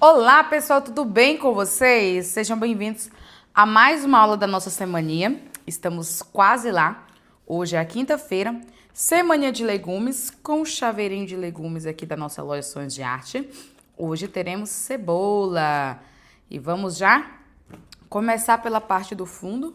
Olá, pessoal, tudo bem com vocês? Sejam bem-vindos a mais uma aula da nossa semaninha. Estamos quase lá. Hoje é a quinta-feira, semaninha de legumes, com o chaveirinho de legumes aqui da nossa loja Sonhos de Arte. Hoje teremos cebola. E vamos já começar pela parte do fundo.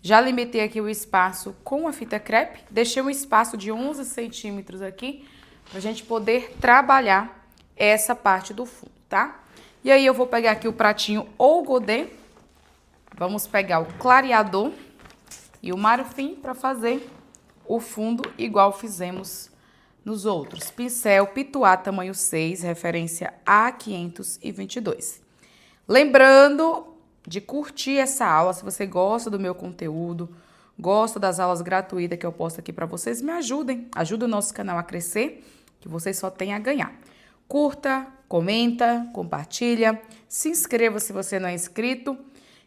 Já limitei aqui o espaço com a fita crepe. Deixei um espaço de 11 centímetros aqui, para a gente poder trabalhar essa parte do fundo, tá? E aí eu vou pegar aqui o pratinho ou godê. Vamos pegar o clareador e o marfim para fazer o fundo igual fizemos nos outros. Pincel Pituá tamanho 6, referência A522. Lembrando de curtir essa aula, se você gosta do meu conteúdo, gosta das aulas gratuitas que eu posto aqui para vocês, me ajudem. Ajuda o nosso canal a crescer, que vocês só têm a ganhar. Curta, comenta, compartilha, se inscreva se você não é inscrito.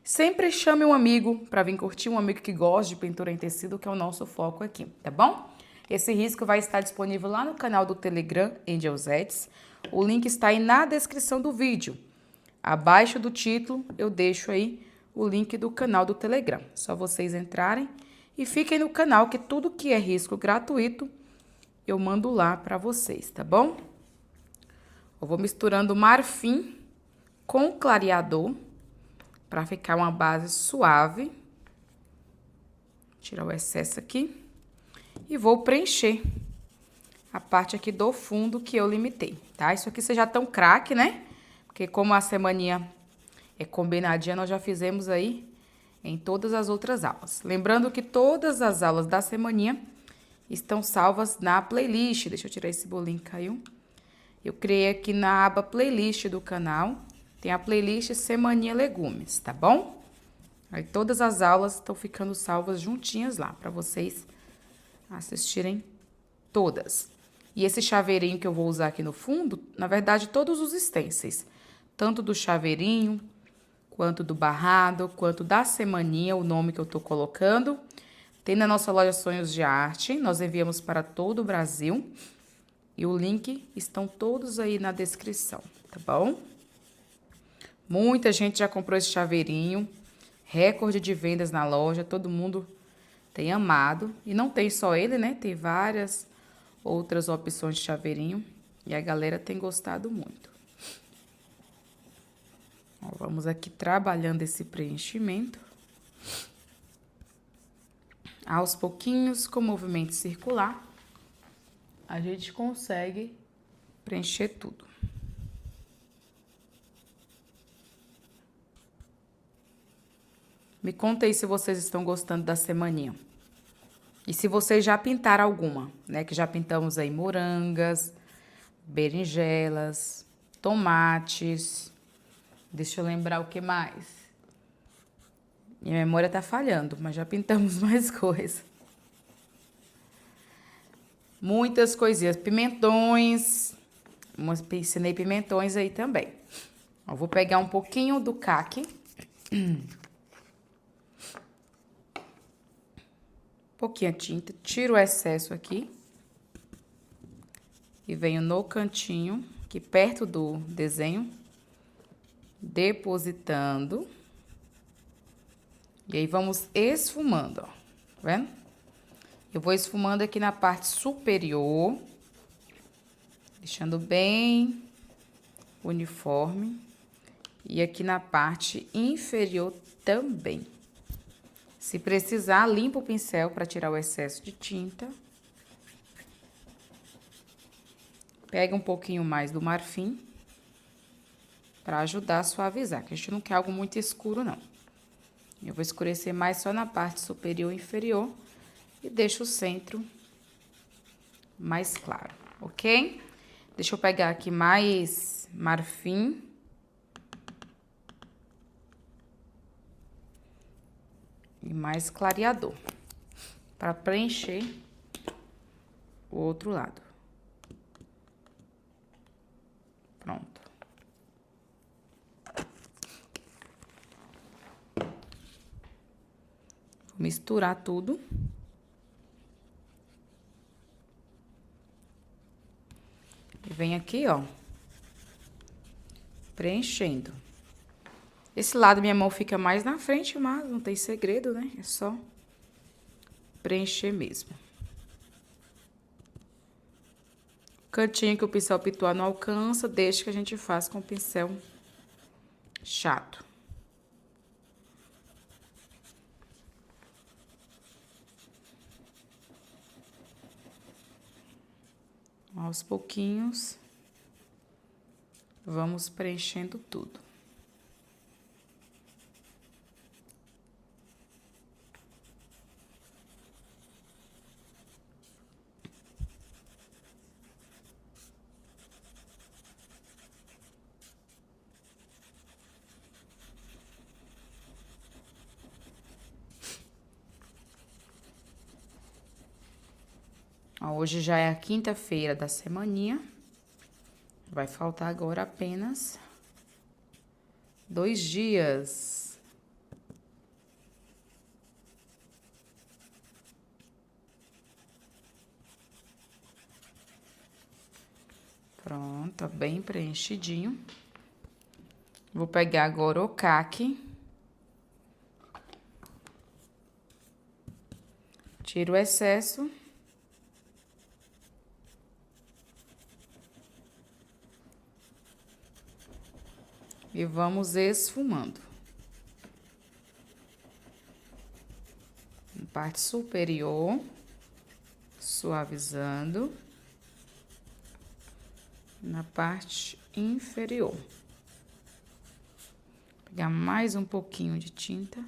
Sempre chame um amigo para vir curtir, um amigo que gosta de pintura em tecido, que é o nosso foco aqui, tá bom? Esse risco vai estar disponível lá no canal do Telegram, Angels Edits. O link está aí na descrição do vídeo. Abaixo do título eu deixo aí o link do canal do Telegram. Só vocês entrarem e fiquem no canal, que tudo que é risco gratuito eu mando lá para vocês, tá bom? Eu vou misturando marfim com clareador para ficar uma base suave. Tirar o excesso aqui. E vou preencher a parte aqui do fundo que eu limitei, tá? Isso aqui vocês já estão craque, né? Porque como a semaninha é combinadinha, nós já fizemos aí em todas as outras aulas. Lembrando que todas as aulas da semaninha estão salvas na playlist. Deixa eu tirar esse bolinho que caiu. Eu criei aqui na aba playlist do canal. Tem a playlist Semaninha Legumes, tá bom? Aí todas as aulas estão ficando salvas juntinhas lá, para vocês assistirem todas. E esse chaveirinho que eu vou usar aqui no fundo, na verdade, todos os stencils. Tanto do chaveirinho, quanto do barrado, quanto da semaninha, o nome que eu tô colocando. Tem na nossa loja Sonhos de Arte, nós enviamos para todo o Brasil. E o link estão todos aí na descrição, tá bom? Muita gente já comprou esse chaveirinho, recorde de vendas na loja, todo mundo tem amado. E não tem só ele, né? Tem várias outras opções de chaveirinho e a galera tem gostado muito. Ó, vamos aqui trabalhando esse preenchimento. Aos pouquinhos, com movimento circular, a gente consegue preencher tudo. Me conta aí se vocês estão gostando da semaninha. E se vocês já pintaram alguma, né? Que já pintamos aí morangas, berinjelas, tomates. Deixa eu lembrar o que mais. Minha memória tá falhando, mas já pintamos mais coisas. Muitas coisinhas. Pimentões. Ensinei pimentões aí também. Eu vou pegar um pouquinho do caque. Pouquinha tinta, tiro o excesso aqui. E venho no cantinho, aqui perto do desenho, depositando. E aí vamos esfumando, ó, tá vendo? Eu vou esfumando aqui na parte superior, deixando bem uniforme. E aqui na parte inferior também. Se precisar, limpa o pincel para tirar o excesso de tinta. Pega um pouquinho mais do marfim para ajudar a suavizar, que a gente não quer algo muito escuro, não. Eu vou escurecer mais só na parte superior e inferior e deixo o centro mais claro, ok? Deixa eu pegar aqui mais marfim. E mais clareador, para preencher o outro lado. Pronto. Vou misturar tudo. E vem aqui, ó, preenchendo. Esse lado minha mão fica mais na frente, mas não tem segredo, né? É só preencher mesmo. Cantinho que o pincel pituar não alcança, deixa que a gente faz com o pincel chato. Aos pouquinhos, vamos preenchendo tudo. Hoje já é a quinta-feira da semaninha. Vai faltar agora apenas 2 dias. Pronto, tá bem preenchidinho. Vou pegar agora o caque. Tiro o excesso. E vamos esfumando. Na parte superior, suavizando. Na parte inferior. Vou pegar mais um pouquinho de tinta.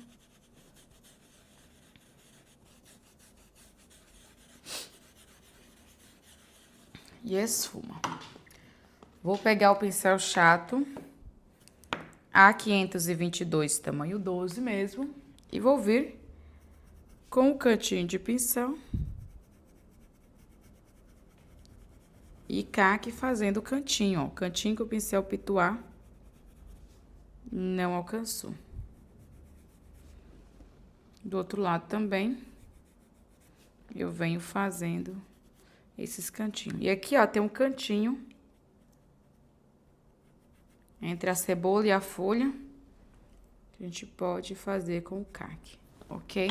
E esfuma. Vou pegar o pincel chato. A522, tamanho 12 mesmo. E vou vir com o cantinho de pincel. E caque fazendo o cantinho, ó. Cantinho que o pincel pituar não alcançou. Do outro lado também, eu venho fazendo esses cantinhos. E aqui, ó, tem um cantinho entre a cebola e a folha, que a gente pode fazer com o caque, ok?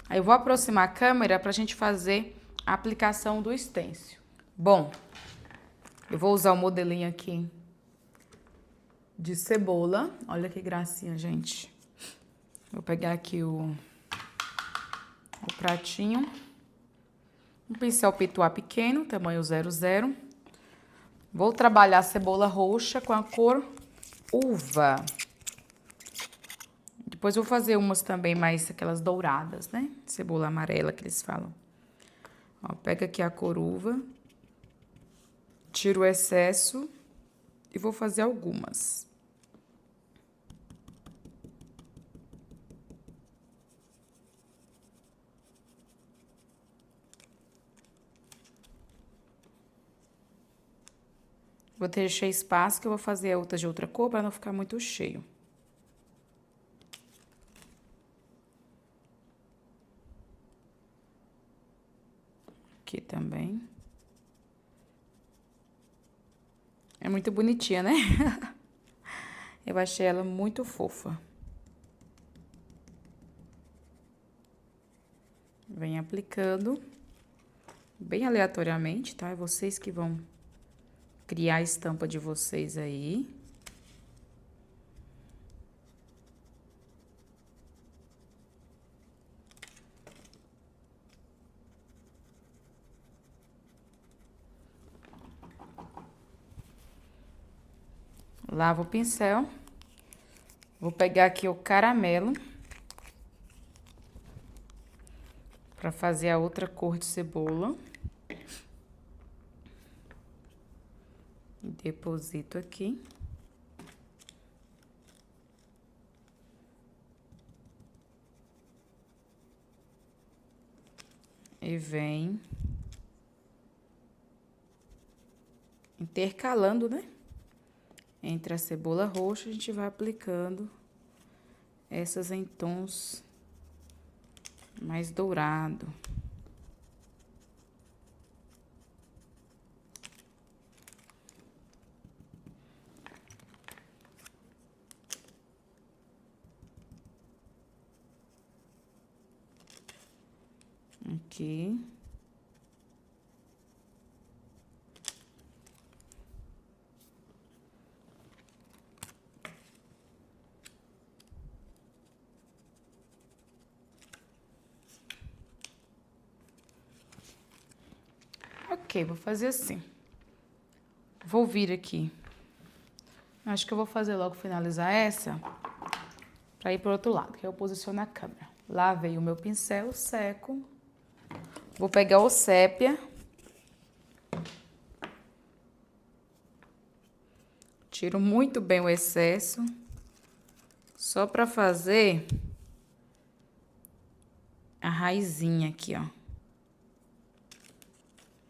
Aí eu vou aproximar a câmera pra gente fazer a aplicação do stencil. Bom, eu vou usar o modelinho aqui de cebola. Olha que gracinha, gente. Vou pegar aqui o pratinho. Um pincel pituar pequeno, tamanho 00. Vou trabalhar a cebola roxa com a cor uva. Depois vou fazer umas também mais aquelas douradas, né? Cebola amarela que eles falam. Ó, pega aqui a cor uva. Tiro o excesso e vou fazer algumas. Vou deixar espaço que eu vou fazer outras de outra cor para não ficar muito cheio. Aqui também. É muito bonitinha, né? Eu achei ela muito fofa. Vem aplicando bem aleatoriamente, tá? É vocês que vão criar a estampa de vocês aí. Lavo o pincel. Vou pegar aqui o caramelo para fazer a outra cor de cebola. Deposito aqui. E vem intercalando, né? Entre a cebola roxa, a gente vai aplicando essas em tons mais dourado. aqui. Ok, vou fazer assim. Vou vir aqui. Acho que eu vou fazer logo finalizar essa para ir para o outro lado, que eu posiciono a câmera. Lavei o meu pincel, seco. Vou pegar o sépia. Tiro muito bem o excesso. Só para fazer a raizinha aqui, ó.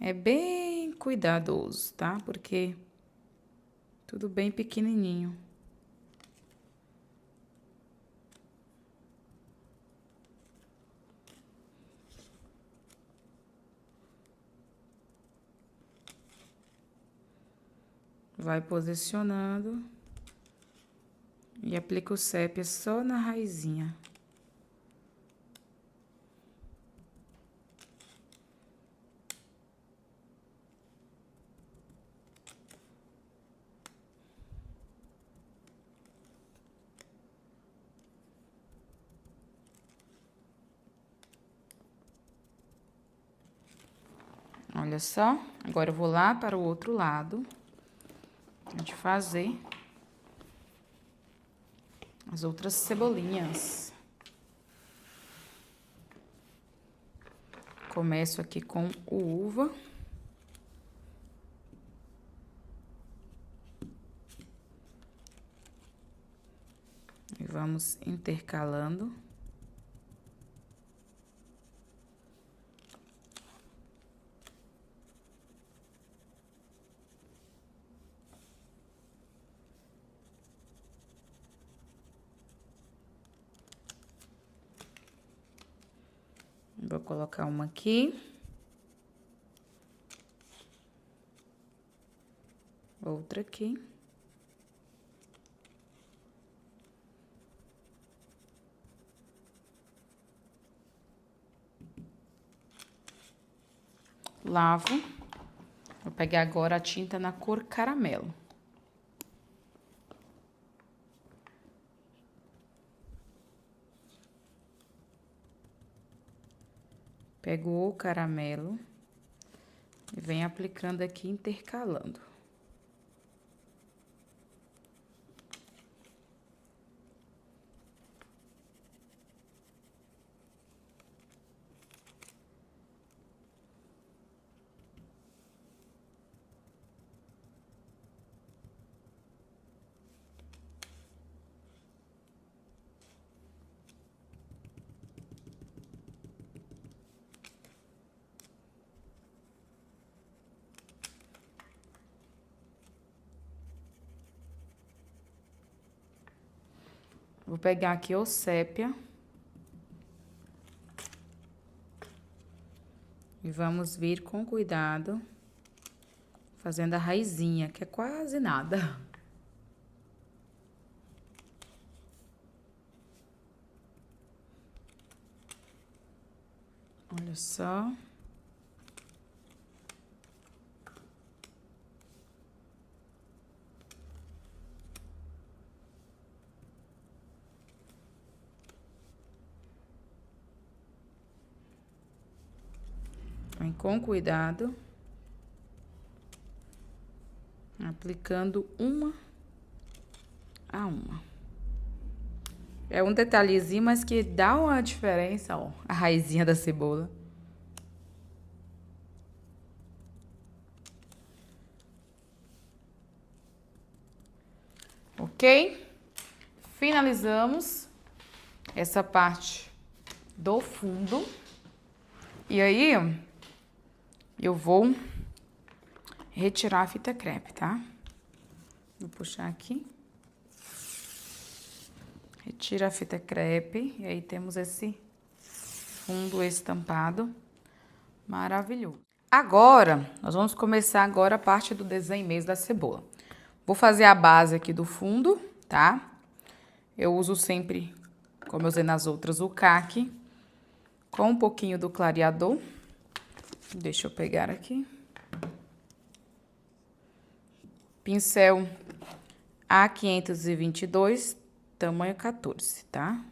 É bem cuidadoso, tá? Porque tudo bem pequenininho. Vai posicionando e aplica o sépia só na raizinha. Olha só, agora eu vou lá para o outro lado, a gente fazer as outras cebolinhas. Começo aqui com o uva. E vamos intercalando. Vou colocar uma aqui. Outra aqui. Lavo. Vou pegar agora a tinta na cor caramelo. Pego o caramelo e venho aplicando aqui, intercalando. Vou pegar aqui o sépia. E vamos vir com cuidado, fazendo a raizinha, que é quase nada. Olha só. Vem com cuidado, aplicando uma a uma. É um detalhezinho, mas que dá uma diferença, ó, a raizinha da cebola. Ok? Finalizamos essa parte do fundo. E aí, eu vou retirar a fita crepe, tá? Vou puxar aqui. Retira a fita crepe e aí temos esse fundo estampado maravilhoso. Agora, nós vamos começar agora a parte do desenho mesmo da cebola. Vou fazer a base aqui do fundo, tá? Eu uso sempre, como eu usei nas outras, o caque com um pouquinho do clareador. Deixa eu pegar aqui. Pincel A522, tamanho 14, tá?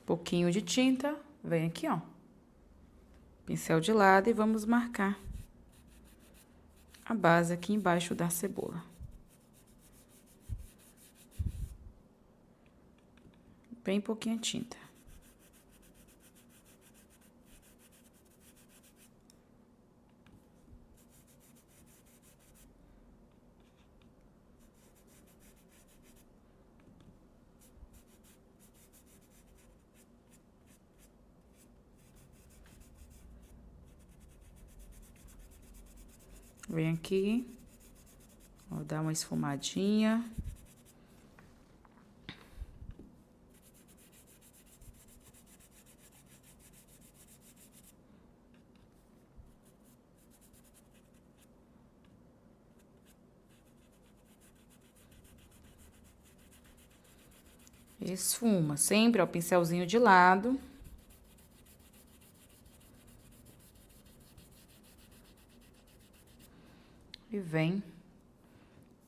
Pouquinho de tinta, vem aqui, ó. Pincel de lado e vamos marcar a base aqui embaixo da cebola. Bem pouquinha tinta. Vem aqui, vou dar uma esfumadinha. Esfuma, sempre, ó, pincelzinho de lado. E vem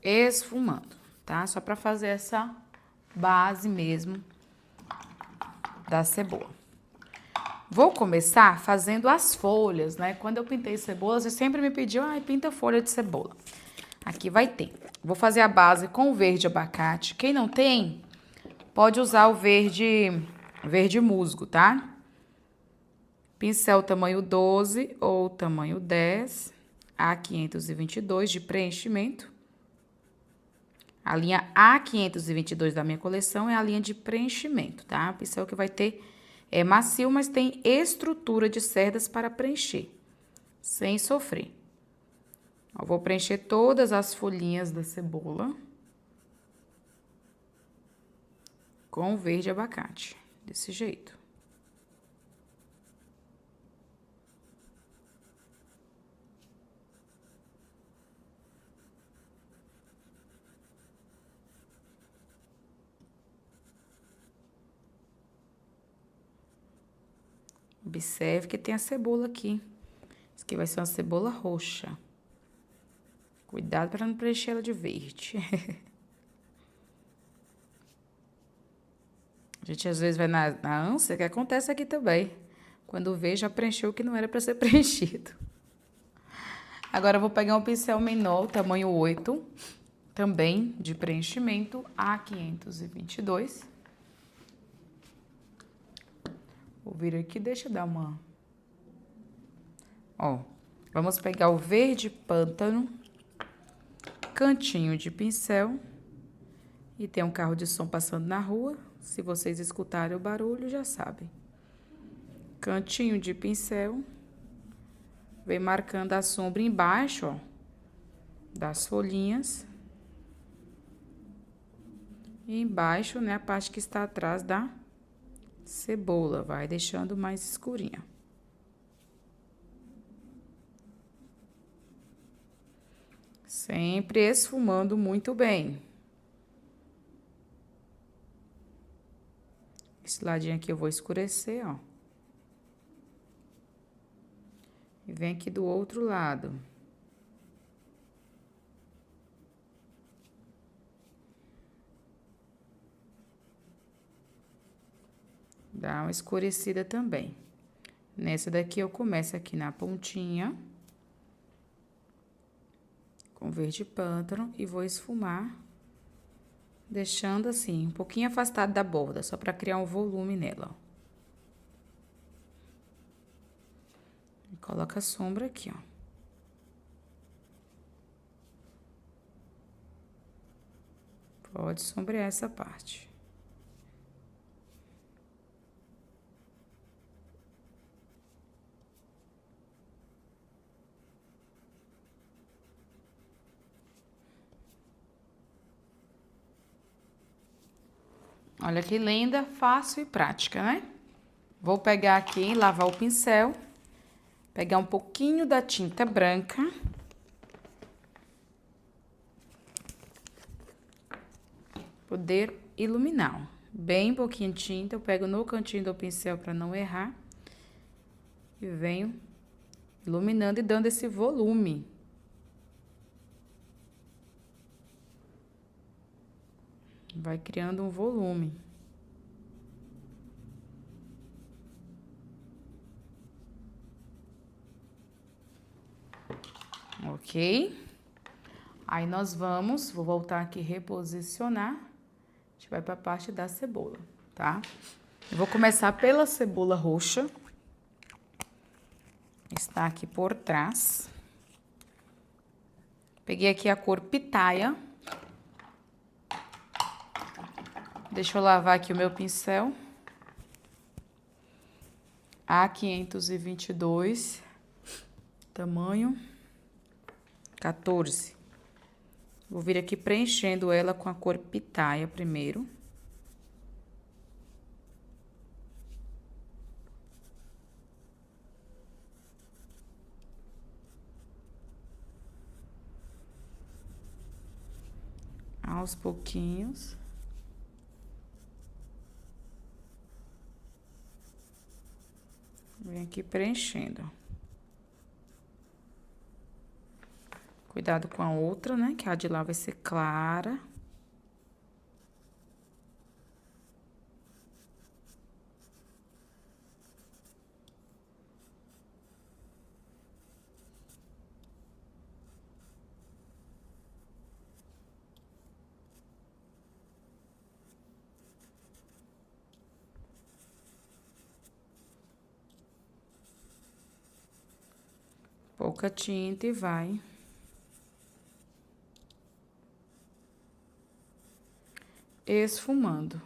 esfumando, tá? Só pra fazer essa base mesmo da cebola. Vou começar fazendo as folhas, né? Quando eu pintei cebolas, você sempre me pediu, ai, pinta folha de cebola. Aqui vai ter. Vou fazer a base com o verde abacate. Quem não tem, pode usar o verde musgo, tá? Pincel tamanho 12 ou tamanho 10, A522 de preenchimento. A linha A522 da minha coleção é a linha de preenchimento, tá? O pincel que vai ter é macio, mas tem estrutura de cerdas para preencher, sem sofrer. Eu vou preencher todas as folhinhas da cebola com o verde abacate, desse jeito. Observe que tem a cebola aqui. Isso aqui vai ser uma cebola roxa. Cuidado para não preencher ela de verde. A gente às vezes vai na ânsia, que acontece aqui também. Quando vê, já preencheu o que não era para ser preenchido. Agora eu vou pegar um pincel menor, tamanho 8, também de preenchimento, A522. Vou vir aqui, deixa eu dar uma... Ó, vamos pegar o verde pântano, cantinho de pincel, e tem um carro de som passando na rua. Se vocês escutarem o barulho, já sabem. Cantinho de pincel, vem marcando a sombra embaixo, ó, das folhinhas. E embaixo, né, a parte que está atrás da cebola, vai deixando mais escurinha. Sempre esfumando muito bem. Esse ladinho aqui eu vou escurecer, ó. E vem aqui do outro lado. Dá uma escurecida também. Nessa daqui eu começo aqui na pontinha, com verde pântano, e vou esfumar, deixando assim, um pouquinho afastado da borda, só para criar um volume nela, ó. E coloca a sombra aqui, ó. Pode sombrear essa parte. Olha que linda, fácil e prática, né? Vou pegar aqui, lavar o pincel, pegar um pouquinho da tinta branca. Poder iluminar, ó. bem pouquinho de tinta. Eu pego no cantinho do pincel para não errar. E venho iluminando e dando esse volume. Vai criando um volume. Ok? Aí nós vou voltar aqui reposicionar. A gente vai para a parte da cebola, tá? Eu vou começar pela cebola roxa. Está aqui por trás. Peguei aqui a cor pitaia. Deixa eu lavar aqui o meu pincel. A522, tamanho 14. Vou vir aqui preenchendo ela com a cor pitaia primeiro. Aos pouquinhos. Vem aqui preenchendo. Cuidado com a outra, né? Que a de lá vai ser clara. Pouca tinta e vai esfumando.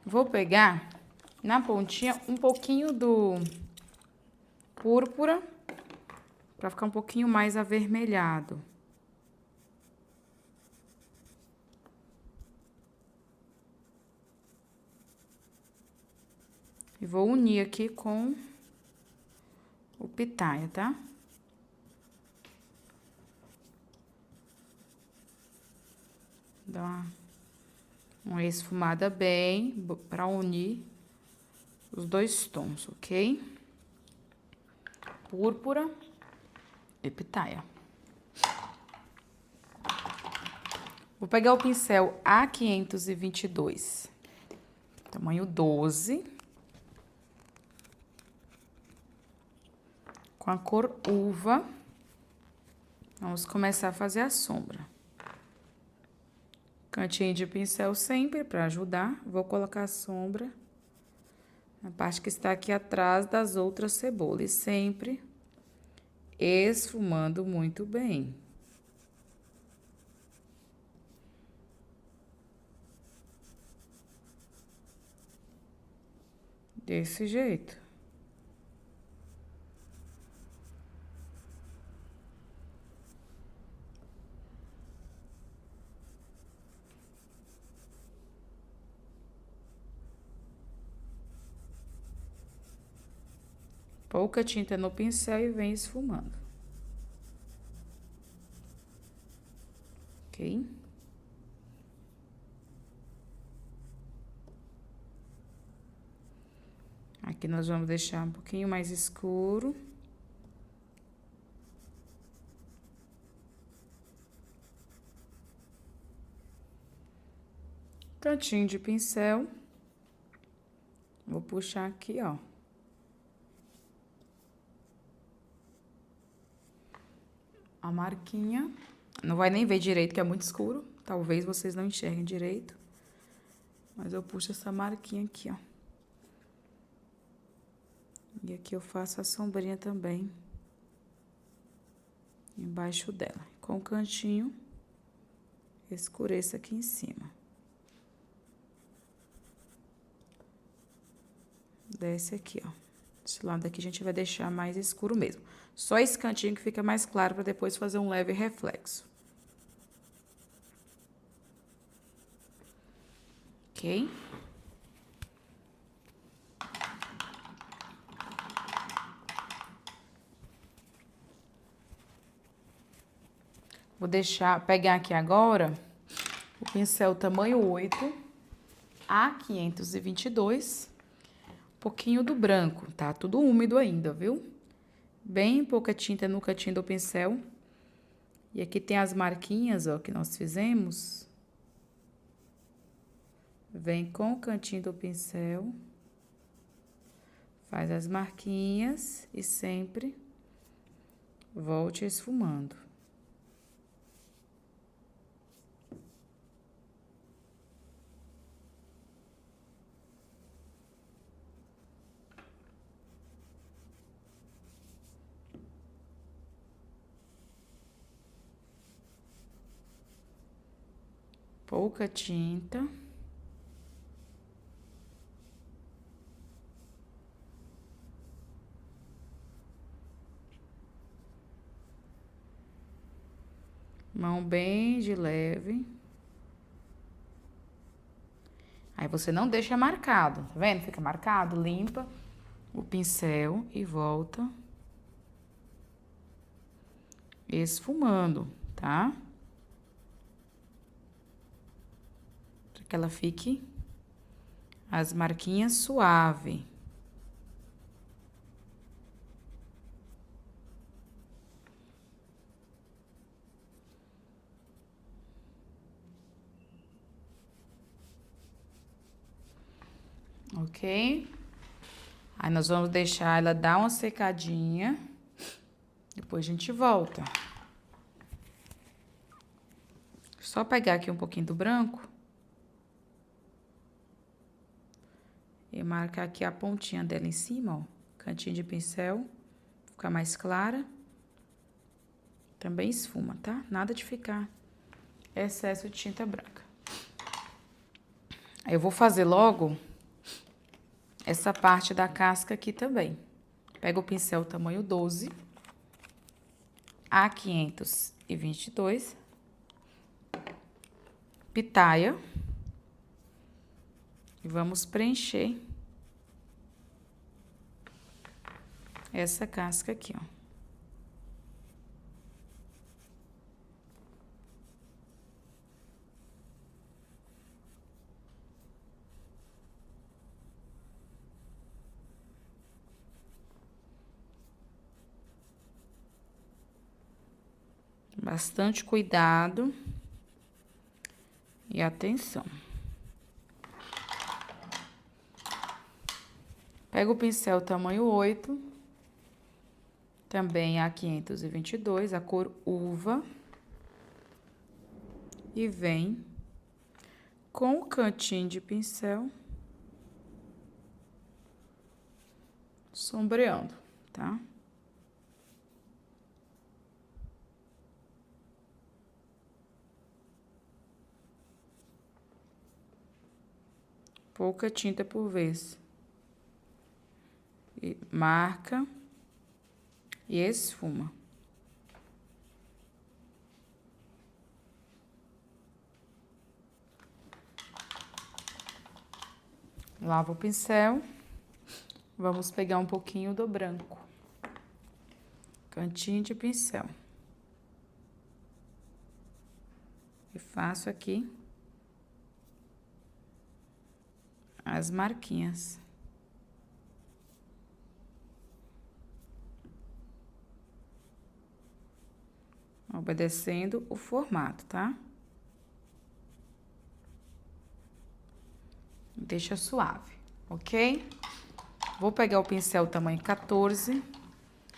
Vou pegar na pontinha um pouquinho do púrpura para ficar um pouquinho mais avermelhado. E vou unir aqui com o pitaia, tá? Dá uma esfumada bem para unir os dois tons, ok? Púrpura e pitaia. Vou pegar o pincel A522, tamanho 12, com a cor uva. Vamos começar a fazer a sombra. Cantinho de pincel sempre para ajudar. Vou colocar a sombra na parte que está aqui atrás das outras cebolas. E sempre esfumando muito bem. Desse jeito. Pouca tinta no pincel e vem esfumando. Ok? Aqui nós vamos deixar um pouquinho mais escuro. Cantinho de pincel. Vou puxar aqui, ó. A marquinha. Não vai nem ver direito, que é muito escuro. Talvez vocês não enxerguem direito. Mas eu puxo essa marquinha aqui, ó. E aqui eu faço a sombrinha também. Embaixo dela. Com o cantinho, escureço aqui em cima. Desce aqui, ó. Esse lado aqui a gente vai deixar mais escuro mesmo. Só esse cantinho que fica mais claro para depois fazer um leve reflexo. Ok? Vou pegar aqui agora o pincel tamanho 8. A522. Um pouquinho do branco, tá? Tudo úmido ainda, viu? Bem pouca tinta no cantinho do pincel. E aqui tem as marquinhas, ó, que nós fizemos. Vem com o cantinho do pincel. Faz as marquinhas e sempre volte esfumando. Pouca tinta. Mão bem de leve. Aí você não deixa marcado, tá vendo? Fica marcado, limpa o pincel e volta esfumando, tá? Pra que ela fique as marquinhas suave. Ok? Aí nós vamos deixar ela dar uma secadinha. Depois a gente volta. Só pegar aqui um pouquinho do branco. E marcar aqui a pontinha dela em cima, ó. Cantinho de pincel. Ficar mais clara. Também esfuma, tá? Nada de ficar excesso de tinta branca. Aí eu vou fazer logo essa parte da casca aqui também. Pega o pincel tamanho 12. A522. Pitaia. E vamos preencher essa casca aqui, ó. Bastante cuidado e atenção. Pega o pincel tamanho 8, também A522, a cor uva. E vem com o cantinho de pincel sombreando, tá? Pouca tinta por vez. E marca e esfuma. Lava o pincel. Vamos pegar um pouquinho do branco. Cantinho de pincel. E faço aqui as marquinhas. Obedecendo o formato, tá? Deixa suave, ok? Vou pegar o pincel tamanho 14,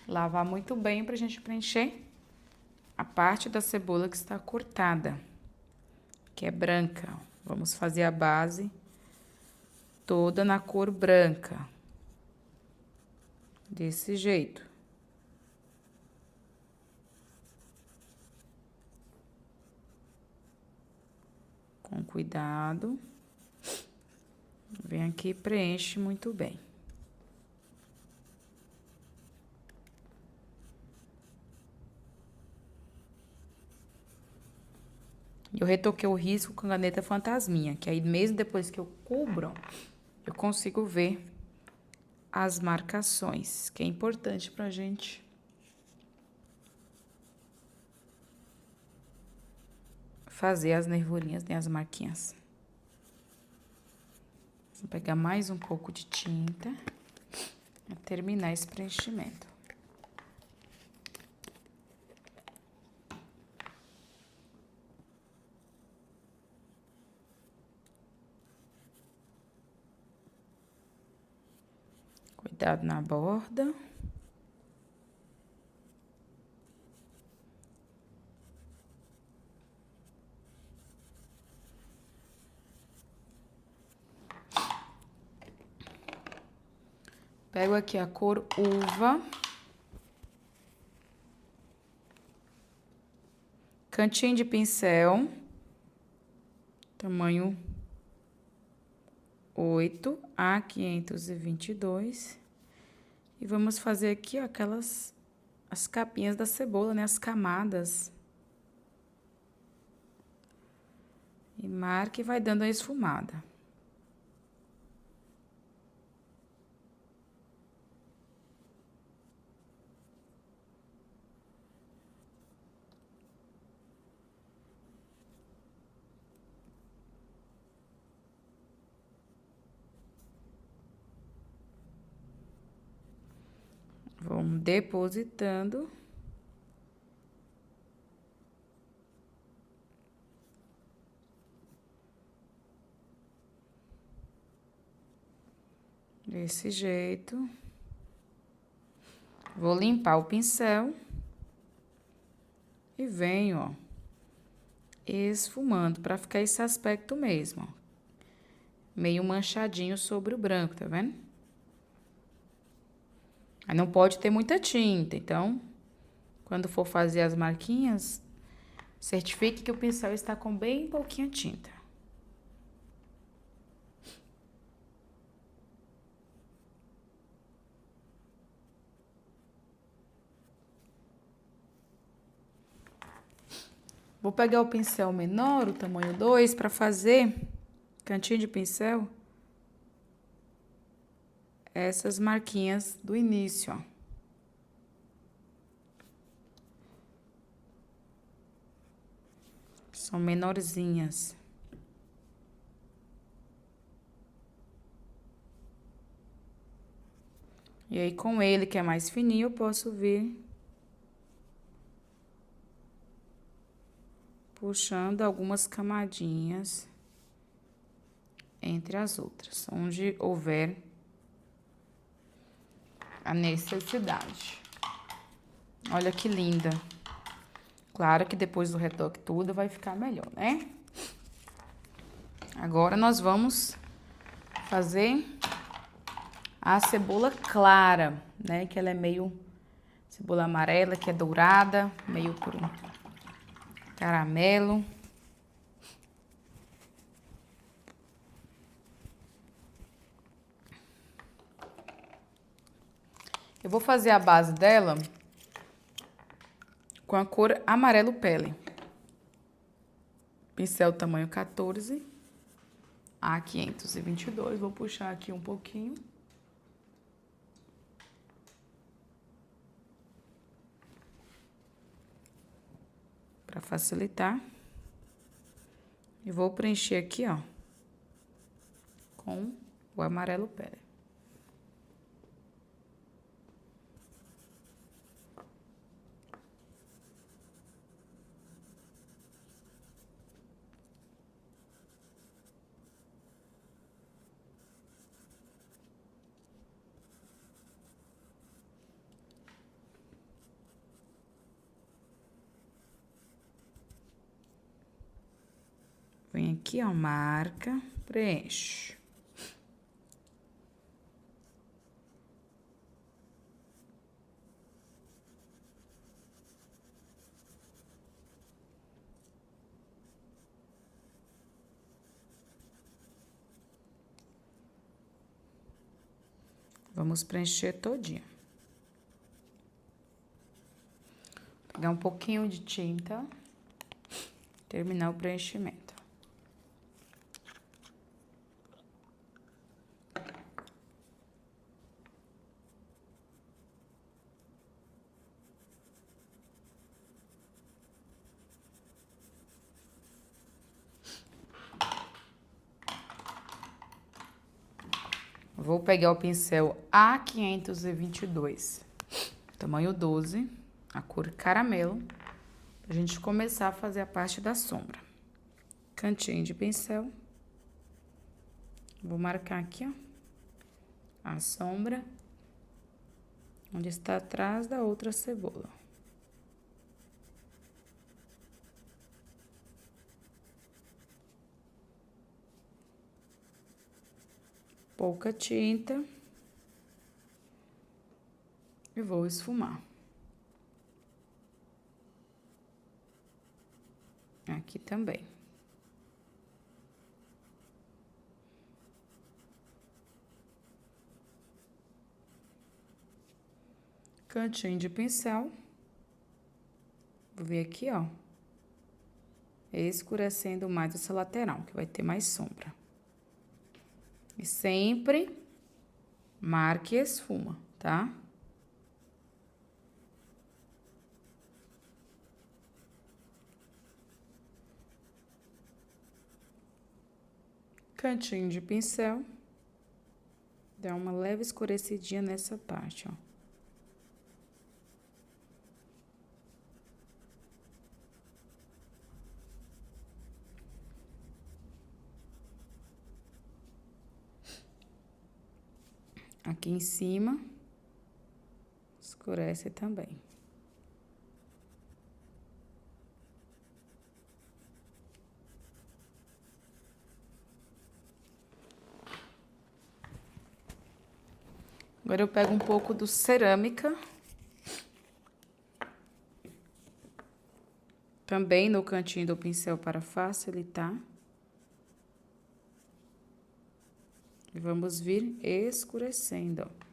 lavar muito bem pra gente preencher a parte da cebola que está cortada, que é branca. Vamos fazer a base toda na cor branca. Desse jeito. Com cuidado. Vem aqui e preenche muito bem. Eu retoquei o risco com caneta fantasminha, que aí mesmo depois que eu cubro, eu consigo ver as marcações, que é importante pra gente fazer as nervurinhas, né, as marquinhas. pegar mais um pouco de tinta para terminar esse preenchimento. Cuidado na borda. Pego aqui a cor uva. Cantinho de pincel. Tamanho 8 a 522. E vamos fazer aqui, ó, as capinhas da cebola, né? As camadas. E marca e vai dando a esfumada. Vamos depositando. Desse jeito. Vou limpar o pincel. E venho, ó, esfumando para ficar esse aspecto mesmo, ó. Meio manchadinho sobre o branco, tá vendo? Aí não pode ter muita tinta, então, quando for fazer as marquinhas, certifique que o pincel está com bem pouquinha tinta. Vou pegar o pincel menor, o tamanho 2, para fazer cantinho de pincel essas marquinhas do início, ó. São menorzinhas. E aí, com ele, que é mais fininho, eu posso vir puxando algumas camadinhas entre as outras, onde houver a necessidade. Olha que linda. Claro que depois do retoque tudo vai ficar melhor, né? Agora nós vamos fazer a cebola clara, né? Que ela é meio cebola amarela, que é dourada, meio por um caramelo. Eu vou fazer a base dela com a cor amarelo pele. Pincel tamanho 14 a 522. Vou puxar aqui um pouquinho. Para facilitar. E vou preencher aqui, ó, com o amarelo pele. Vem aqui, ó, marca, preenche. Vamos preencher todinho. Pegar um pouquinho de tinta, terminar o preenchimento. Vou pegar o pincel A522, tamanho 12, a cor caramelo, pra gente começar a fazer a parte da sombra. Cantinho de pincel. Vou marcar aqui, ó, a sombra, onde está atrás da outra cebola. Pouca tinta. E vou esfumar. Aqui também. Cantinho de pincel. Vou vir aqui, ó, escurecendo mais essa lateral, que vai ter mais sombra. E sempre marque e esfuma, tá? Cantinho de pincel. Dá uma leve escurecidinha nessa parte, ó. Aqui em cima, escurece também. Agora eu pego um pouco do cerâmica. Também no cantinho do pincel para facilitar. E vamos vir escurecendo, ó,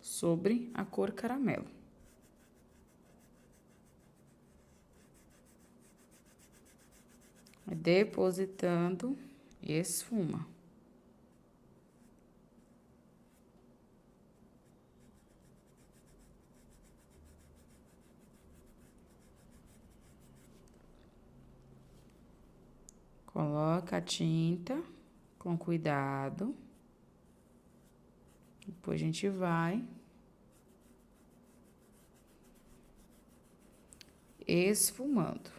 sobre a cor caramelo. Depositando e esfuma. Coloca a tinta com cuidado. Depois a gente vai esfumando.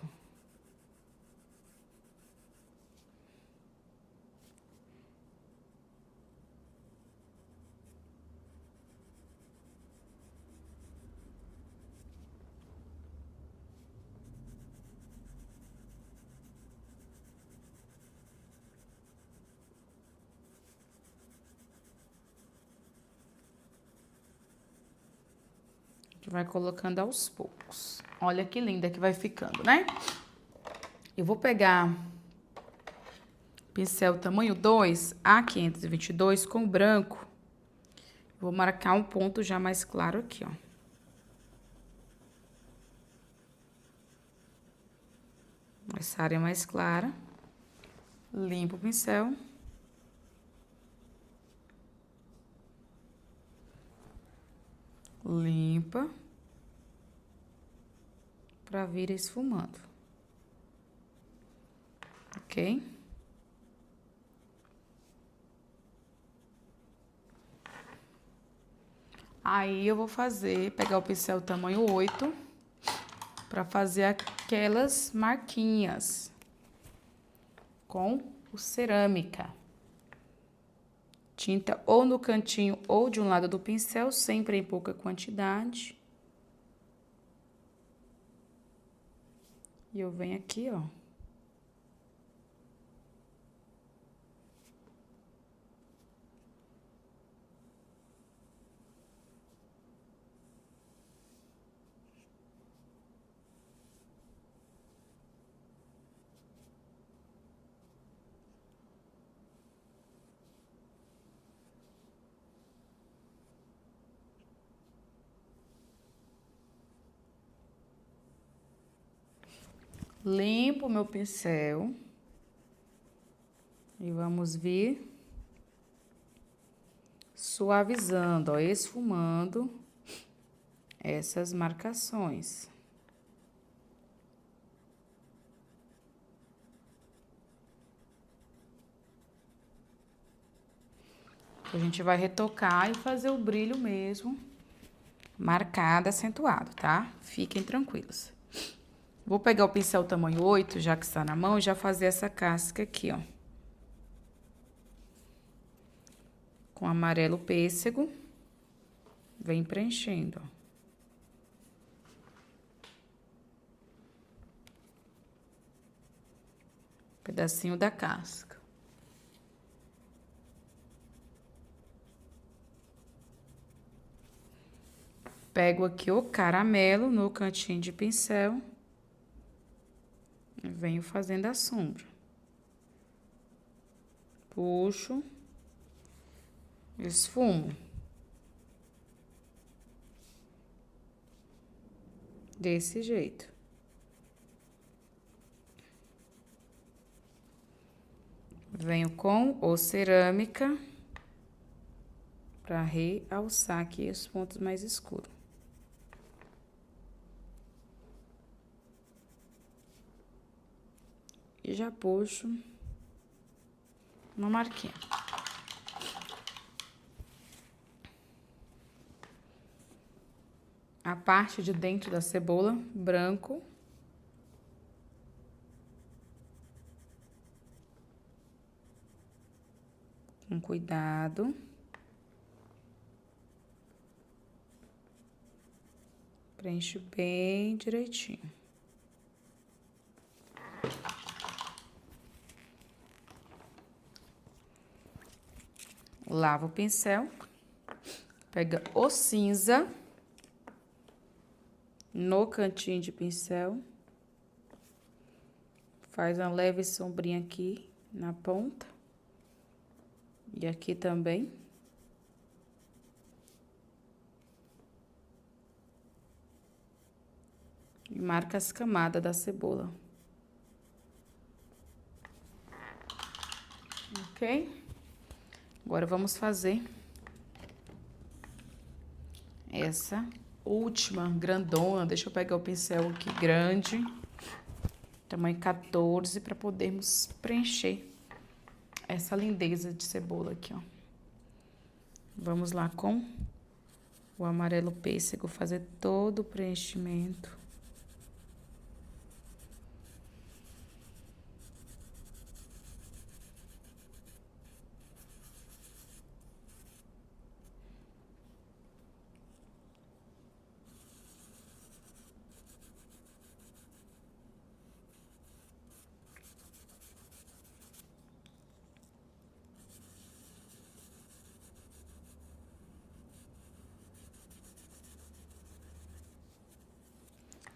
Vai colocando aos poucos. Olha que linda que vai ficando, né? Eu vou pegar pincel tamanho 2, A522, com branco. Vou marcar um ponto já mais claro aqui, ó. Essa área mais clara. Limpo o pincel. Limpa. Pra vir esfumando. Ok? Aí eu vou pegar o pincel tamanho 8, pra fazer aquelas marquinhas com o cerâmica. Tinta ou no cantinho ou de um lado do pincel, sempre em pouca quantidade. E eu venho aqui, ó. Limpo o meu pincel. E vamos vir suavizando, ó, esfumando essas marcações. A gente vai retocar e fazer o brilho mesmo, marcado, acentuado, tá? Fiquem tranquilos. Vou pegar o pincel tamanho 8, já que está na mão, e já fazer essa casca aqui, ó. Com amarelo pêssego. Vem preenchendo, ó. Pedacinho da casca. Pego aqui o caramelo no cantinho de pincel. E venho fazendo a sombra. Puxo. Esfumo. Desse jeito. Venho com o cerâmica para realçar aqui os pontos mais escuros. E já puxo uma marquinha. A parte de dentro da cebola, branco. Com cuidado. Preencho bem direitinho. Lava o pincel. Pega o cinza. No cantinho de pincel. Faz uma leve sombrinha aqui na ponta. E aqui também. E marca as camadas da cebola. Ok? Agora vamos fazer essa última grandona. Deixa eu pegar o pincel aqui grande, tamanho 14, para podermos preencher essa lindeza de cebola aqui, ó. Vamos lá com o amarelo pêssego fazer todo o preenchimento.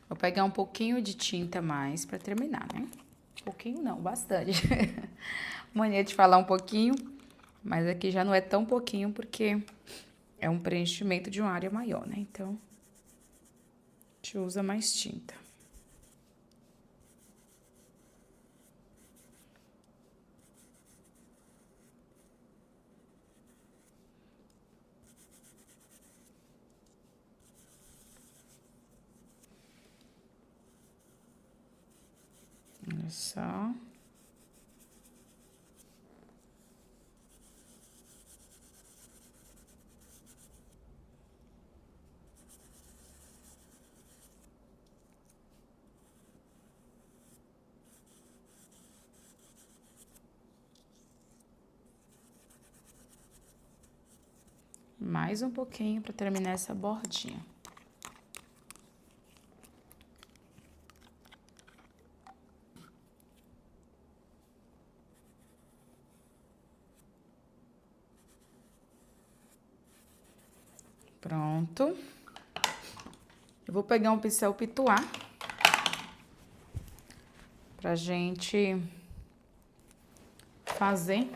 Vou pegar um pouquinho de tinta a mais pra terminar, né? Pouquinho não, bastante. Mania de falar um pouquinho, mas aqui já não é tão pouquinho porque é um preenchimento de uma área maior, né? Então, a gente usa mais tinta. Olha só. Mais um pouquinho para terminar essa bordinha. Pronto. Eu vou pegar um pincel pituá pra gente fazer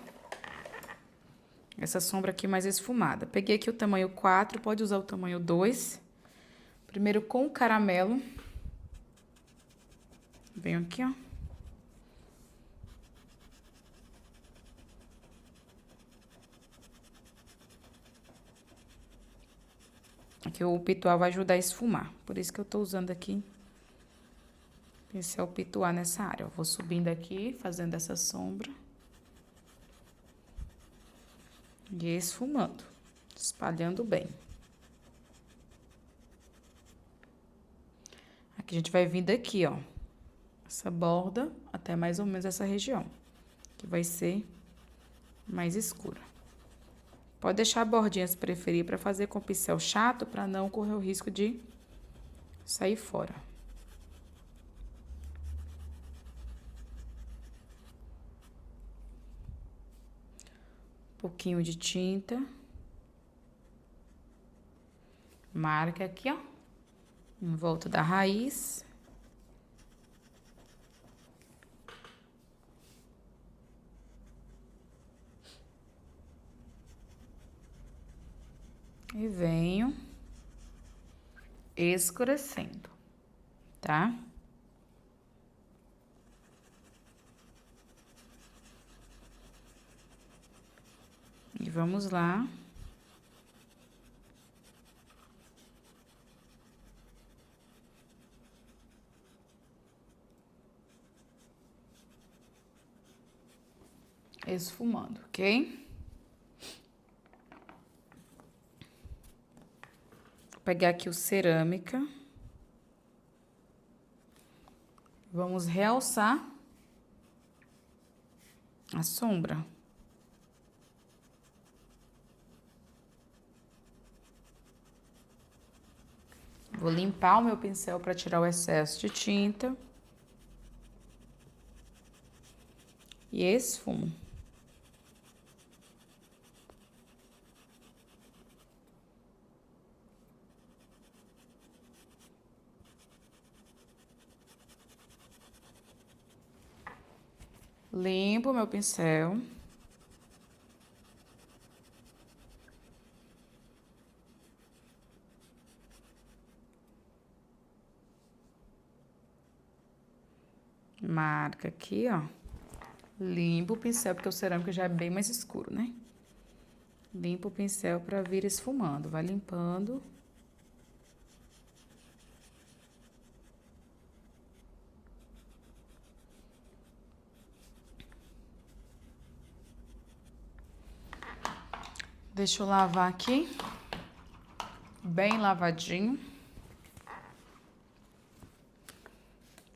essa sombra aqui mais esfumada. Peguei aqui o tamanho 4, pode usar o tamanho 2. Primeiro com o caramelo. Venho aqui, ó. Aqui o pituá vai ajudar a esfumar. Por isso que eu tô usando aqui pincel pituá nessa área. Eu vou subindo aqui, fazendo essa sombra. E esfumando, espalhando bem. Aqui a gente vai vir daqui, ó, essa borda até mais ou menos essa região, que vai ser mais escura. Pode deixar a bordinha se preferir para fazer com pincel chato, para não correr o risco de sair fora. Um pouquinho de tinta. Marca aqui, ó, em volta da raiz. E venho escurecendo, tá? E vamos lá. Esfumando, ok? Vou pegar aqui o cerâmica. Vamos realçar a sombra. Vou limpar o meu pincel para tirar o excesso de tinta. E esfumo. Limpo meu pincel. Marca aqui, ó. Limpo o pincel, porque o cerâmico já é bem mais escuro, né? Limpa o pincel para vir esfumando. Vai limpando. Deixa eu lavar aqui. Bem lavadinho.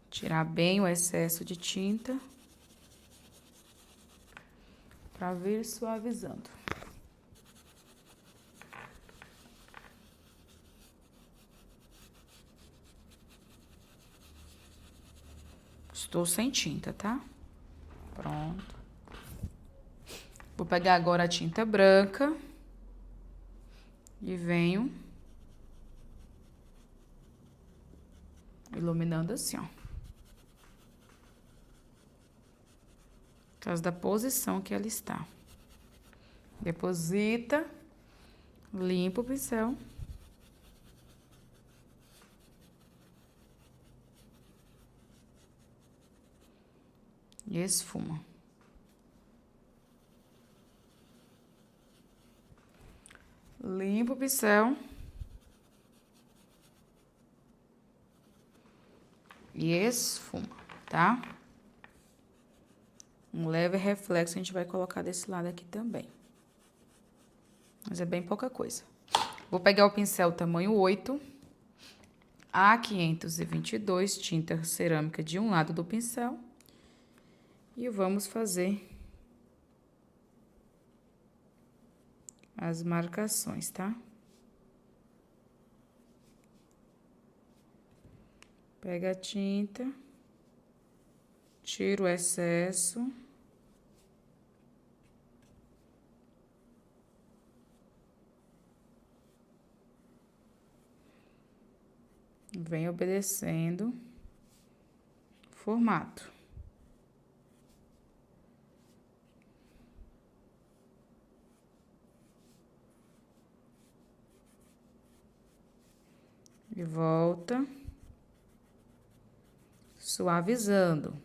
Tirar bem o excesso de tinta. Para vir suavizando. Estou sem tinta, tá? Pronto. Vou pegar agora a tinta branca. E venho iluminando assim, ó. Por causa da posição que ela está. Deposita. Limpa o pincel. E esfuma. Limpa o pincel. E esfuma, tá? Um leve reflexo a gente vai colocar desse lado aqui também. Mas é bem pouca coisa. Vou pegar o pincel tamanho 8, A522, tinta cerâmica de um lado do pincel. E vamos fazer as marcações, tá? Pega a tinta, tira o excesso. Vem obedecendo o formato. E volta, suavizando.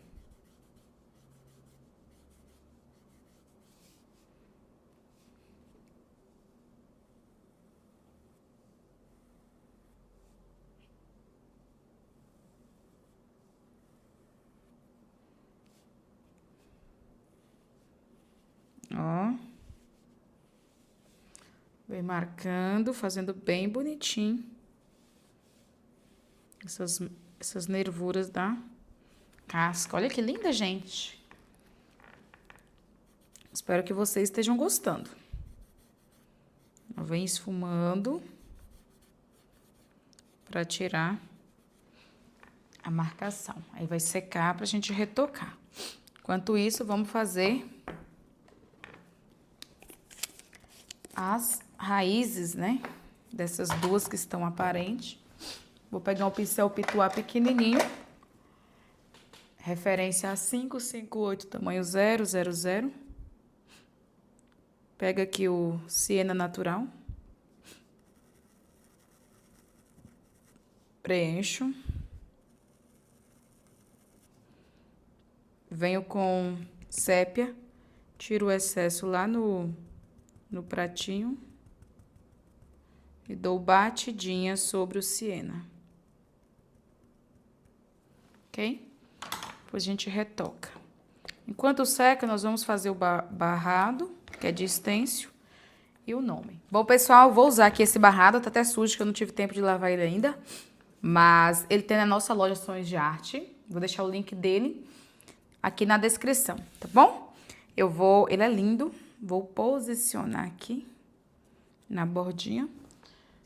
Ó. Vem marcando, fazendo bem bonitinho. Essas nervuras da casca. Olha que linda, gente. Espero que vocês estejam gostando. Vem esfumando para tirar a marcação. Aí vai secar pra gente retocar. Enquanto isso, vamos fazer as raízes, né? Dessas duas que estão aparentes. Vou pegar um pincel pituá pequenininho. Referência a 558, tamanho 000. Pega aqui o siena natural. Preencho. Venho com sépia. Tiro o excesso lá no pratinho. E dou batidinha sobre o siena. Ok? Depois a gente retoca. Enquanto seca, nós vamos fazer o barrado, que é de stencil, e o nome. Bom, pessoal, vou usar aqui esse barrado, tá até sujo, que eu não tive tempo de lavar ele ainda. Mas ele tem na nossa loja Sonhos de Arte. Vou deixar o link dele aqui na descrição, tá bom? Ele é lindo, vou posicionar aqui na bordinha.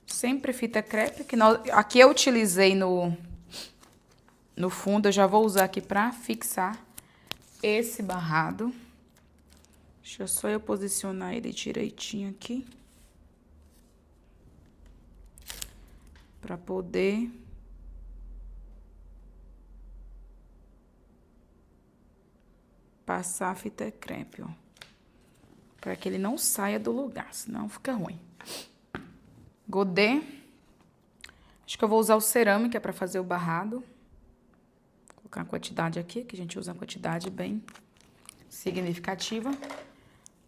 Sempre fita crepe, que aqui eu utilizei no fundo, eu já vou usar aqui pra fixar esse barrado. Deixa só eu posicionar ele direitinho aqui. Pra poder passar a fita crepe, ó. Pra que ele não saia do lugar, senão fica ruim. Godê. Acho que eu vou usar o cerâmica pra fazer o barrado. Vou colocar uma quantidade aqui, que a gente usa uma quantidade bem significativa.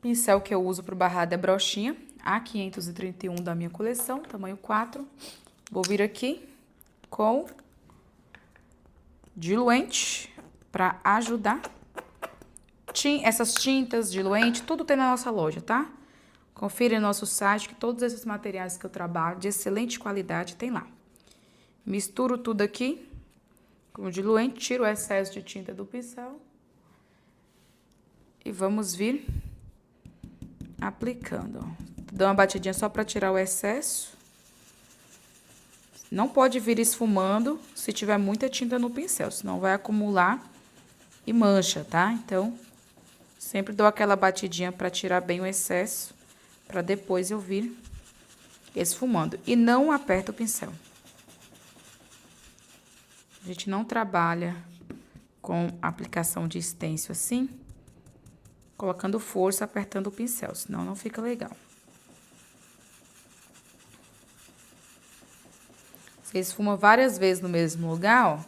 Pincel que eu uso pro barrado é brochinha, A531 da minha coleção, tamanho 4. Vou vir aqui com diluente pra ajudar. Essas tintas, diluente, tudo tem na nossa loja, tá? Confira no nosso site que todos esses materiais que eu trabalho de excelente qualidade tem lá. Misturo tudo aqui com o diluente, tiro o excesso de tinta do pincel. E vamos vir aplicando, ó. Dá uma batidinha só para tirar o excesso. Não pode vir esfumando se tiver muita tinta no pincel, senão vai acumular e mancha, tá? Então, sempre dou aquela batidinha para tirar bem o excesso, para depois eu vir esfumando. E não aperta o pincel. A gente não trabalha com aplicação de stencil assim, colocando força, apertando o pincel, senão não fica legal. Você esfuma várias vezes no mesmo lugar, ó,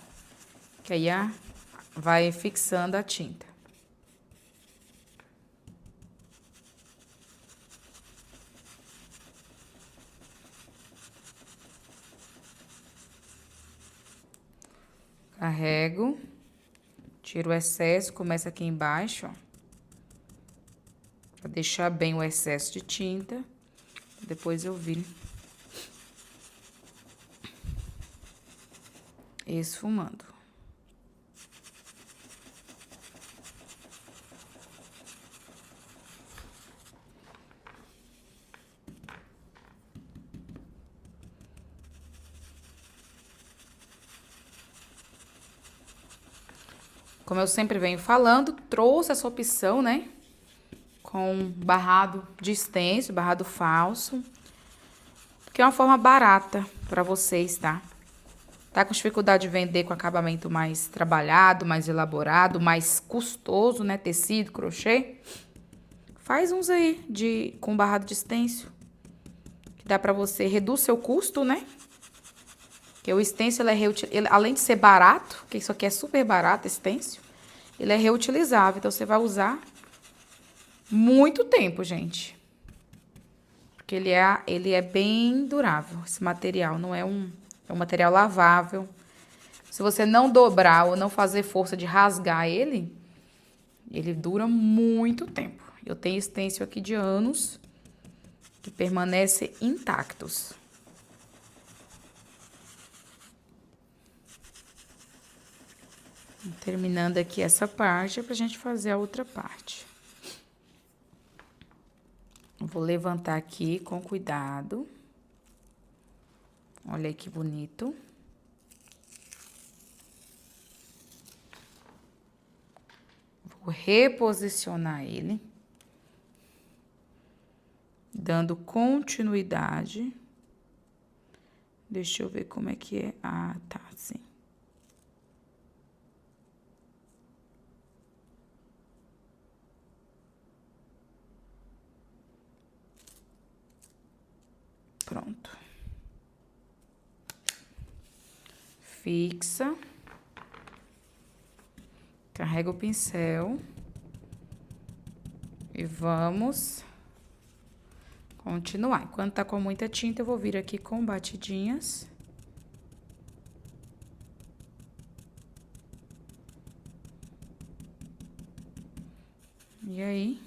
que aí vai fixando a tinta. Carrego, tiro o excesso, começa aqui embaixo, ó. Pra deixar bem o excesso de tinta. Depois eu viro esfumando. Como eu sempre venho falando, trouxe essa opção, né? Com barrado de stencil, barrado falso. Que é uma forma barata pra vocês, tá? Tá com dificuldade de vender com acabamento mais trabalhado, mais elaborado, mais custoso, né? Tecido, crochê. Faz uns aí com barrado de stencil. Que dá pra você reduzir seu custo, né? Porque o stencil, além de ser barato, que isso aqui é super barato, stencil, ele é reutilizável. Então, você vai usar muito tempo, gente. Porque ele é bem durável, esse material. Não é um material lavável. Se você não dobrar ou não fazer força de rasgar ele dura muito tempo. Eu tenho stencil aqui de anos que permanecem intactos. Terminando aqui essa parte, pra gente fazer a outra parte. Vou levantar aqui com cuidado. Olha aí que bonito. Vou reposicionar ele, dando continuidade. Deixa eu ver como é que é. Ah, tá, sim. Pronto. Fixa. Carrega o pincel. E vamos continuar. Enquanto tá com muita tinta, eu vou vir aqui com batidinhas. E aí,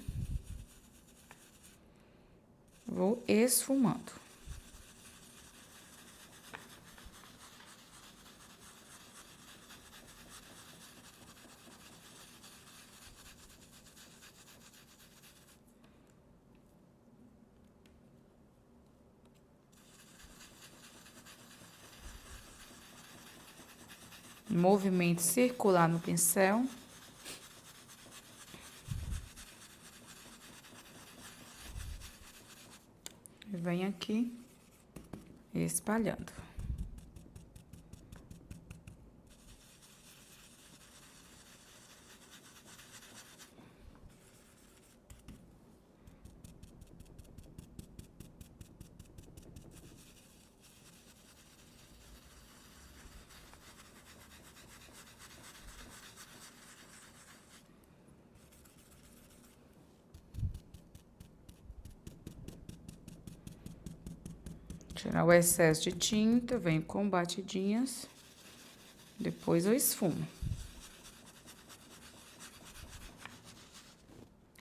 vou esfumando. Movimento circular no pincel. E vem aqui espalhando. Tirar o excesso de tinta, venho com batidinhas, depois eu esfumo.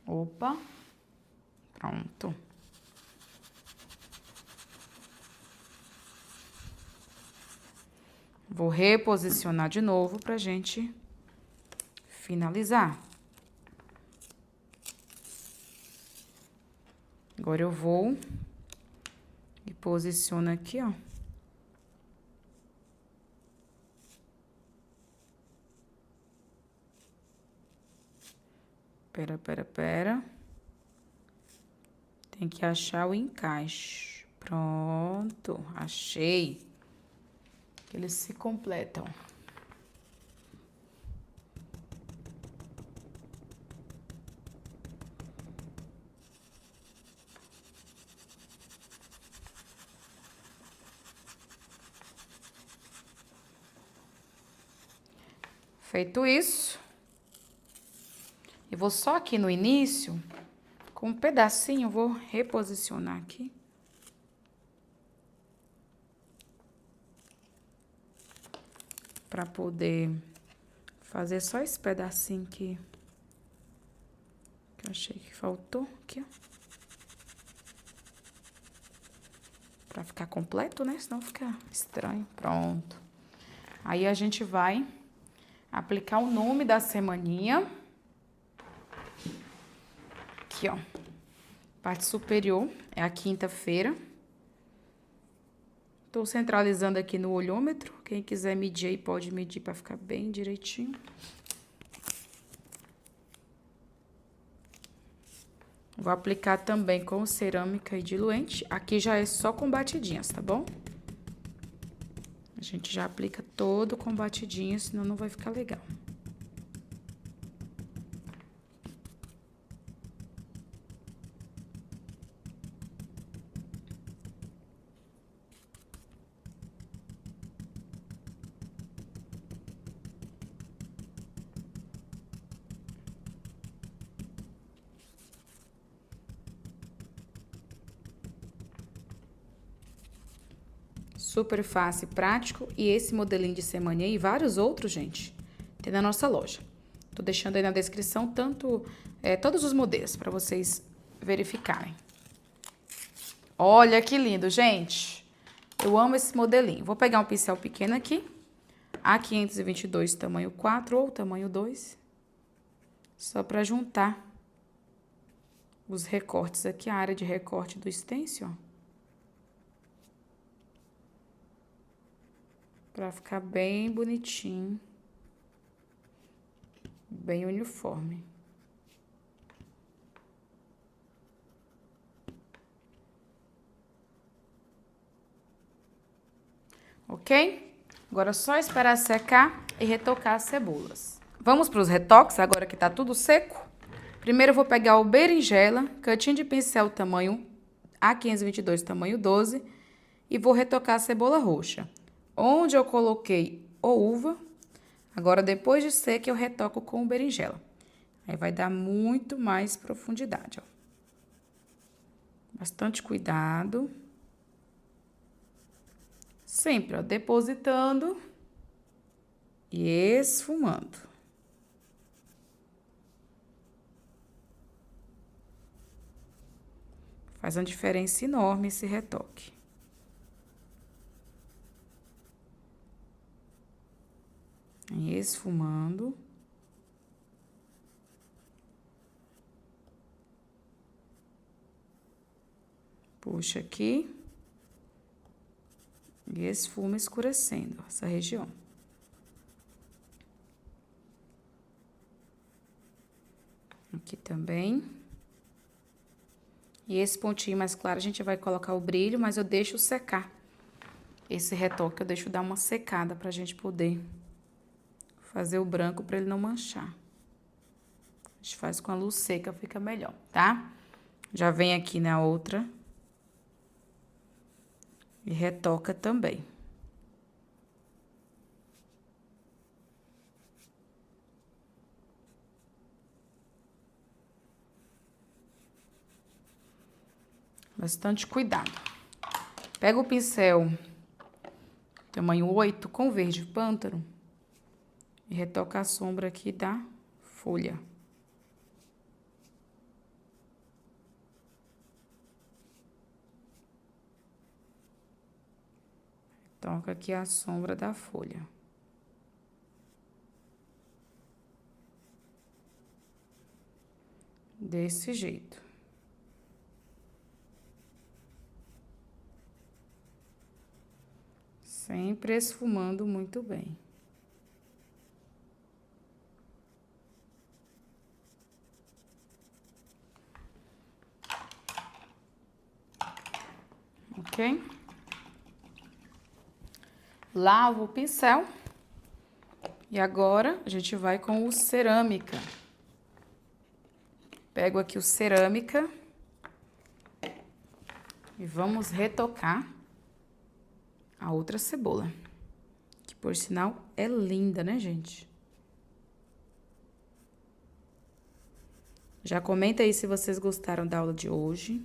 Opa, pronto. Vou reposicionar de novo pra gente finalizar. Agora eu vou e posiciono aqui, ó. Pera. Tem que achar o encaixe. Pronto, achei. Eles se completam. Feito isso, eu vou só aqui no início, com um pedacinho, vou reposicionar aqui. Pra poder fazer só esse pedacinho que eu achei que faltou, aqui, ó. Pra ficar completo, né? Senão fica estranho. Pronto. Aí a gente vai aplicar o nome da semaninha. Aqui, ó. Parte superior é a quinta-feira. Tô centralizando aqui no olhômetro. Quem quiser medir aí, pode medir pra ficar bem direitinho. Vou aplicar também com cerâmica e diluente. Aqui já é só com batidinhas, tá bom? A gente já aplica todo com batidinhas, senão não vai ficar legal. Super fácil e prático. E esse modelinho de semaninha e vários outros, gente, tem na nossa loja. Tô deixando aí na descrição todos os modelos para vocês verificarem. Olha que lindo, gente. Eu amo esse modelinho. Vou pegar um pincel pequeno aqui. A522 tamanho 4 ou tamanho 2. Só para juntar os recortes aqui, a área de recorte do stencil, ó. Para ficar bem bonitinho. Bem uniforme. Ok? Agora é só esperar secar e retocar as cebolas. Vamos para os retoques, agora que tá tudo seco. Primeiro eu vou pegar o berinjela, cantinho de pincel tamanho A522, tamanho 12, e vou retocar a cebola roxa. Onde eu coloquei o uva, agora depois de seca eu retoco com o berinjela. Aí vai dar muito mais profundidade, ó. Bastante cuidado. Sempre, ó, depositando e esfumando. Faz uma diferença enorme esse retoque. E esfumando. Puxa aqui. E esfuma escurecendo essa região. Aqui também. E esse pontinho mais claro a gente vai colocar o brilho, mas eu deixo secar. Esse retoque eu deixo dar uma secada pra gente poder fazer o branco pra ele não manchar. A gente faz com a luz seca, fica melhor, tá? Já vem aqui na outra. E retoca também. Bastante cuidado. Pega o pincel tamanho 8 com verde pântano e retoca a sombra aqui da folha. Toca aqui a sombra da folha. Desse jeito. Sempre esfumando muito bem. Ok? Lavo o pincel. E agora, a gente vai com o cerâmica. Pego aqui o cerâmica. E vamos retocar a outra cebola. Que, por sinal, é linda, né, gente? Já comenta aí se vocês gostaram da aula de hoje.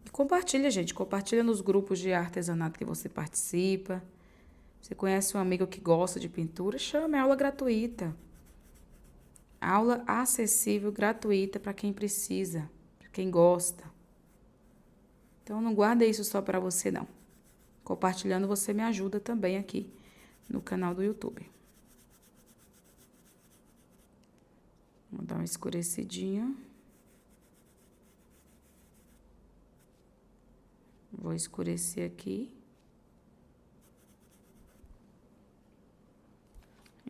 E compartilha, gente. Compartilha nos grupos de artesanato que você participa. Você conhece um amigo que gosta de pintura? Chame, é aula gratuita. Aula acessível, gratuita para quem precisa, para quem gosta. Então, não guarda isso só para você, não. Compartilhando, você me ajuda também aqui no canal do YouTube. Vou dar uma escurecidinha. Vou escurecer aqui.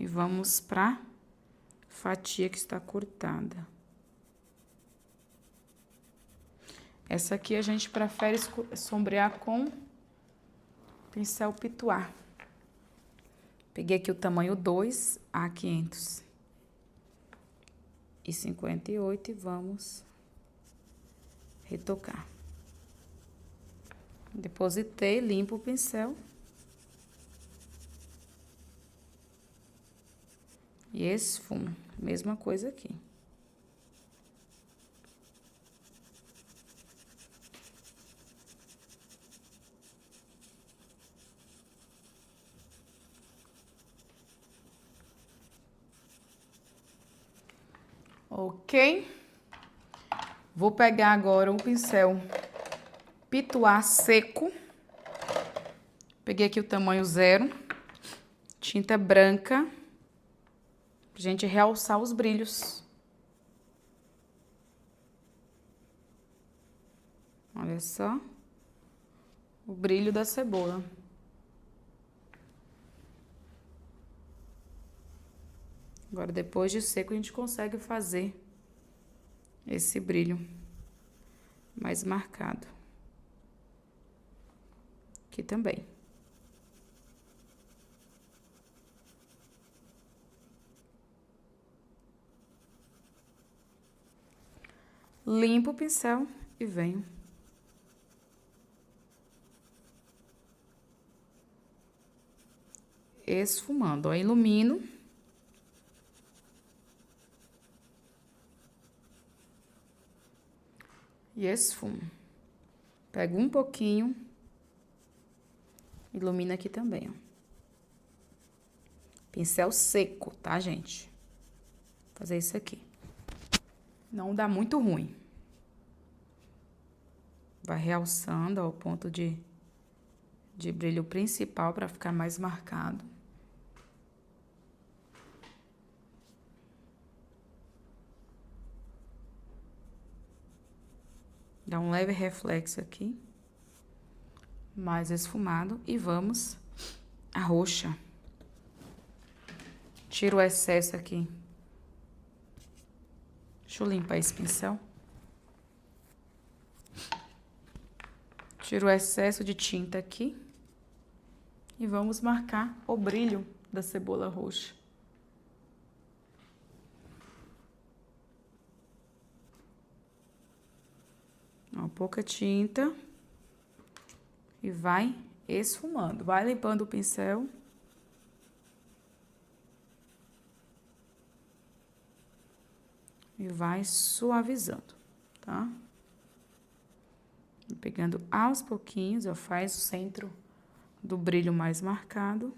E vamos para fatia que está cortada. Essa aqui a gente prefere sombrear com pincel pituar. Peguei aqui o tamanho 2, A558 e vamos retocar. Depositei, limpo o pincel. E esfumo. Mesma coisa aqui. Ok? Vou pegar agora um pincel pituá seco. Peguei aqui o tamanho 0. Tinta branca. Pra gente realçar os brilhos. Olha só. O brilho da cebola. Agora, depois de seco, a gente consegue fazer esse brilho mais marcado. Aqui também. Limpo o pincel e venho. Esfumando, ó, ilumino. E esfumo. Pego um pouquinho. Ilumina aqui também, ó. Pincel seco, tá, gente? Vou fazer isso aqui. Não dá muito ruim. Vai realçando, ó, o ponto de brilho principal para ficar mais marcado. Dá um leve reflexo aqui. Mais esfumado. E vamos a roxa. Tiro o excesso aqui. Deixa eu limpar esse pincel. Tiro o excesso de tinta aqui. E vamos marcar o brilho da cebola roxa. Ó, pouca tinta. E vai esfumando. Vai limpando o pincel. E vai suavizando, tá? E pegando aos pouquinhos, ó, faz o centro do brilho mais marcado.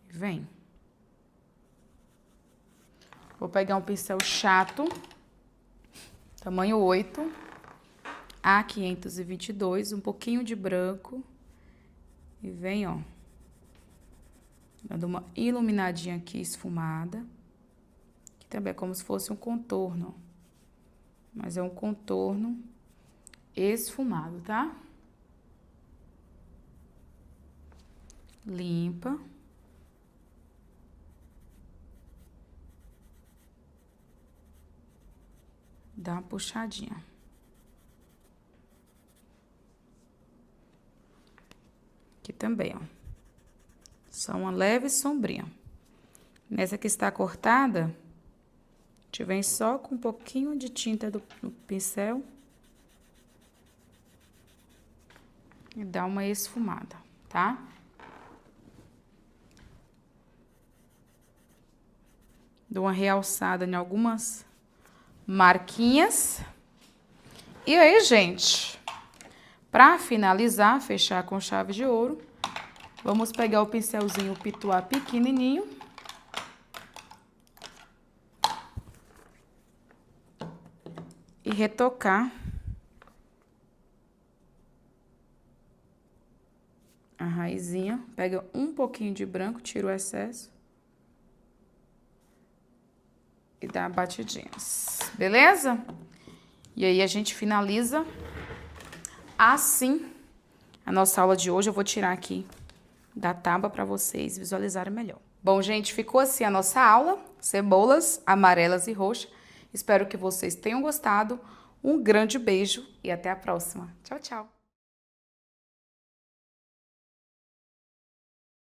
E vem. Vou pegar um pincel chato, tamanho 8, A522, um pouquinho de branco. E vem, ó, dando uma iluminadinha aqui, esfumada. Que também é como se fosse um contorno, mas é um contorno esfumado, tá? Limpa. Dá uma puxadinha. Aqui também, ó. Só uma leve sombrinha. Nessa que está cortada, a gente vem só com um pouquinho de tinta do pincel. E dá uma esfumada, tá? Dou uma realçada em algumas marquinhas. E aí, gente, pra finalizar, fechar com chave de ouro, vamos pegar o pincelzinho pituá pequenininho. E retocar a raizinha. Pega um pouquinho de branco, tira o excesso. E dá batidinhas, beleza? E aí a gente finaliza assim a nossa aula de hoje. Eu vou tirar aqui da tábua para vocês visualizarem melhor. Bom, gente, ficou assim a nossa aula, cebolas amarelas e roxas. Espero que vocês tenham gostado. Um grande beijo e até a próxima. Tchau, tchau!